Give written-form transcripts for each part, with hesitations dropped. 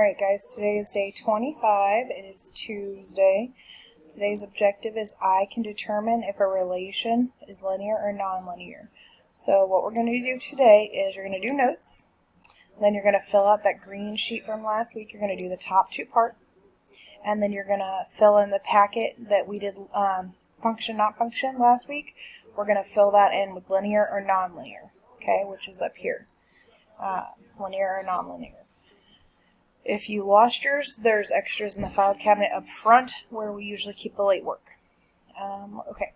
Alright guys, today is day 25. It is Tuesday. Today's objective is I can determine if a relation is linear or nonlinear. So what we're going to do today is you're going to do notes. Then you're going to fill out that green sheet from last week. You're going to do the top two parts. And then you're going to fill in the packet that we did function, not function last week. We're going to fill that in with linear or nonlinear, okay, which is up here. Linear or nonlinear. If you lost yours, there's extras in the file cabinet up front where we usually keep the late work. Okay,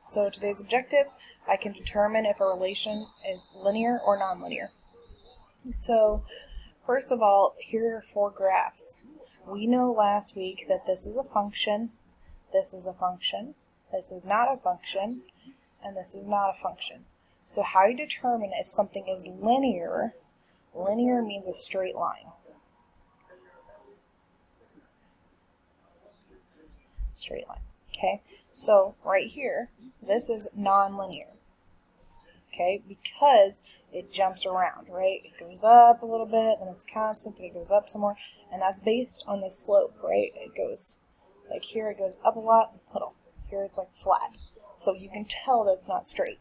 so today's objective, I can determine if a relation is linear or nonlinear. So first of all, here are four graphs. We know last week that this is a function, this is a function, this is not a function, and this is not a function. So how you determine if something is linear, linear means a straight line. Straight line. Okay, so right here, this is nonlinear. Okay, because it jumps around, right? It goes up a little bit, then it's constant, then it goes up some more, and that's based on the slope, right? It goes, like here it goes up a lot, little. Here it's like flat. So you can tell that it's not straight.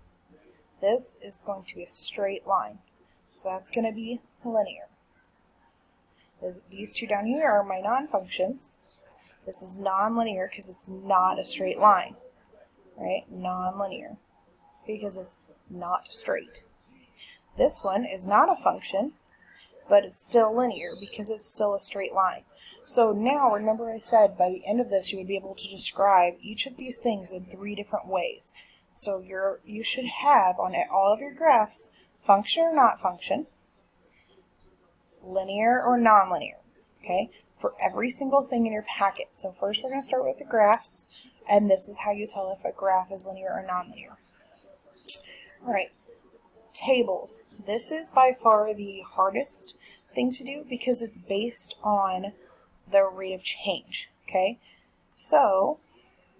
This is going to be a straight line. So that's going to be linear. These two down here are my non-functions. This is nonlinear because it's not a straight line, right? Nonlinear because it's not straight. This one is not a function, but it's still linear because it's still a straight line. So now, remember I said by the end of this you would be able to describe each of these things in three different ways. So you should have on all of your graphs function or not function, linear or nonlinear, okay? For every single thing in your packet. So first we're going to start with the graphs, and this is how you tell if a graph is linear or nonlinear. Alright, tables. This is by far the hardest thing to do because it's based on the rate of change, okay? So,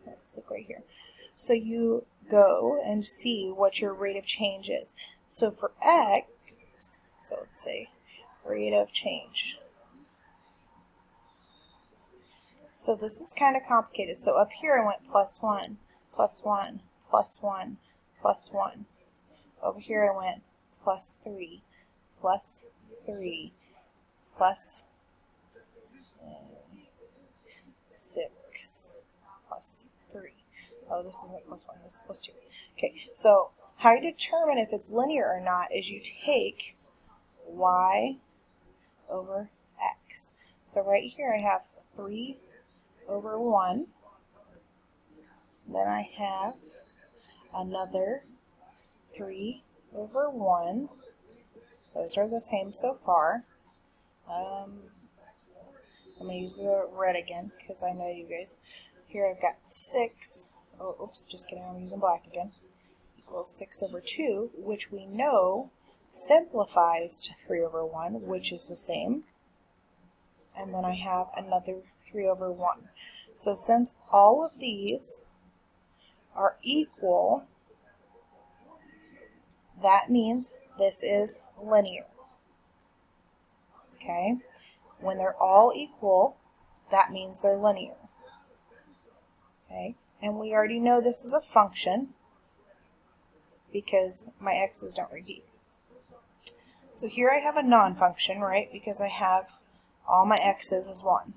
let's look right here. So you go and see what your rate of change is. So for x, so let's say rate of change. So this is kind of complicated. So up here I went plus 1, plus 1, plus 1, plus 1. Over here I went plus 3, plus 3, plus 6, plus 3. Oh, this isn't plus 1, this is plus 2. Okay, so how you determine if it's linear or not is you take y over x. So right here I have 3 over 1. Then I have another 3 over 1. Those are the same so far. I'm going to use the red again because I know you guys. Here I've got 6. Oh, oops, just kidding. I'm using black again. Equals 6 over 2, which we know simplifies to 3 over 1, which is the same. And then I have another 3 over 1. So since all of these are equal, that means this is linear. Okay? When they're all equal, that means they're linear. Okay? And we already know this is a function because my x's don't repeat. So here I have a non-function, right? Because I have all my x's as 1.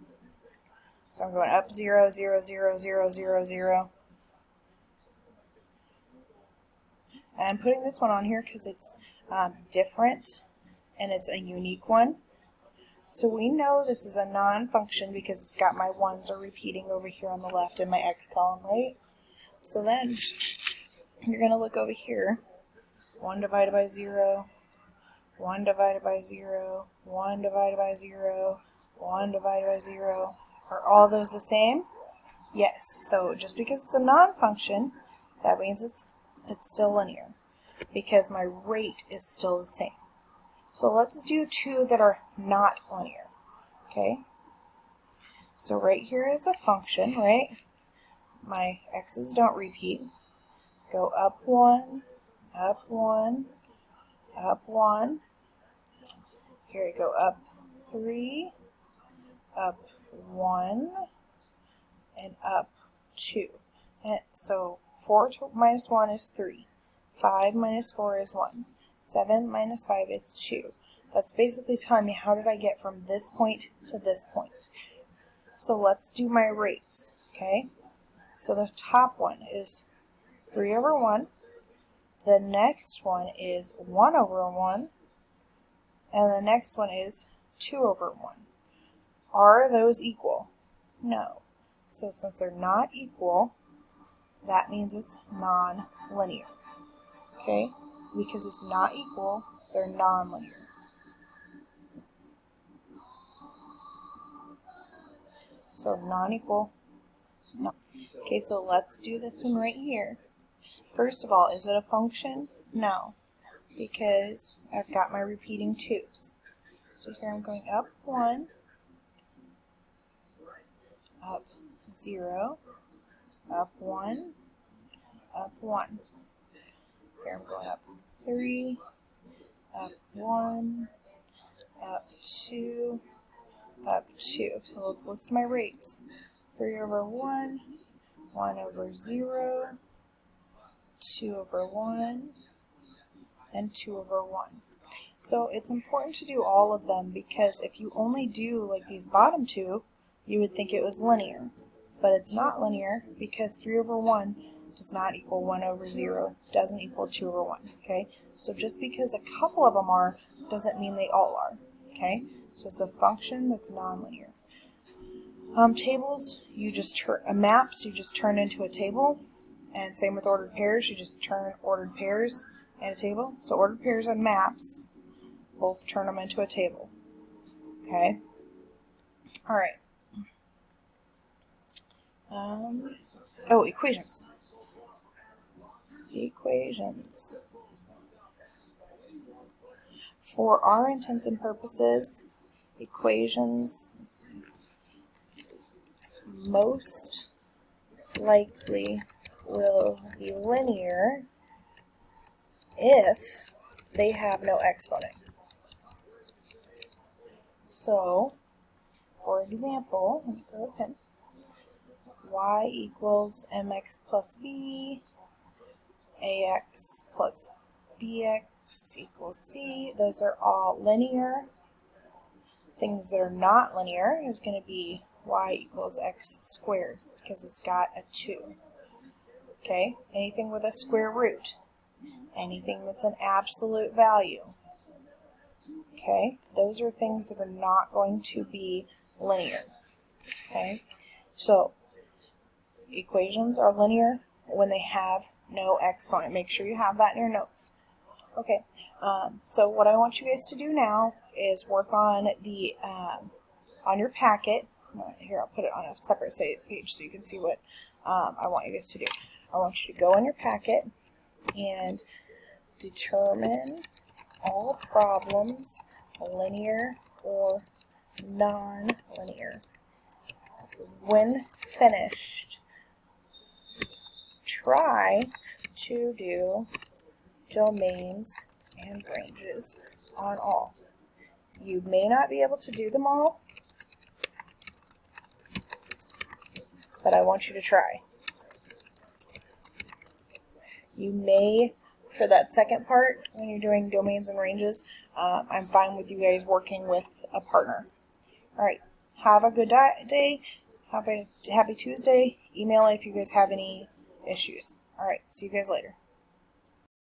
So I'm going up 0, 0, 0, 0, 0, 0. And I'm putting this one on here because it's different and it's a unique one. So we know this is a non-function because it's got my 1s are repeating over here on the left in my x column, right? So then you're going to look over here. 1 divided by 0, 1 divided by 0, 1 divided by 0, 1 divided by 0. Are all those the same? Yes. So just because it's a non-function, that means it's still linear because my rate is still the same. So let's do two that are not linear. Okay? So right here is a function, right? My x's don't repeat. Go up 1, up 1, up 1. Here we go, up 3, up 1, and up 2. And so 4 minus 1 is 3. 5 minus 4 is 1. 7 minus 5 is 2. That's basically telling me how did I get from this point to this point. So let's do my rates, okay? So the top one is 3 over 1. The next one is 1 over 1. And the next one is 2 over 1. Are those equal? No. So since they're not equal, that means it's non-linear. Okay? Because it's not equal, they're non-linear. So non-equal, no. Okay, so let's do this one right here. First of all, is it a function? No, because I've got my repeating 2's. So here I'm going up 1, up 0, up 1, up 1. Here I'm going up 3, up 1, up 2, up 2. So let's list my rates. 3 over 1, 1 over 0, 2 over 1, and 2 over 1. So it's important to do all of them because if you only do like these bottom two, you would think it was linear. But it's not linear because 3 over 1 does not equal 1 over 0, doesn't equal 2 over 1, okay? So just because a couple of them are, doesn't mean they all are, okay? So it's a function that's nonlinear. Tables, you just turn, maps, you just turn into a table, and same with ordered pairs, you just turn ordered pairs and a table. So ordered pairs and maps, both turn them into a table, okay? All right. Oh, equations. Equations. For our intents and purposes, equations most likely will be linear if they have no exponent. So, for example, let me grab a pen. Y equals mx plus b, ax plus bx equals c. Those are all linear. Things that are not linear is going to be y equals x squared because it's got a 2. Okay? Anything with a square root. Anything that's an absolute value. Okay? Those are things that are not going to be linear. Okay? So, equations are linear when they have no exponent. Make sure you have that in your notes. Okay, so what I want you guys to do now is work on the on your packet. Here, I'll put it on a separate page so you can see what I want you guys to do. I want you to go in your packet and determine all problems, linear or non-linear. When finished, try to do domains and ranges on all. You may not be able to do them all, but I want you to try. You may, for that second part, when you're doing domains and ranges, I'm fine with you guys working with a partner. Alright, have a good day. Happy Tuesday. Email if you guys have any issues. Alright, see you guys later.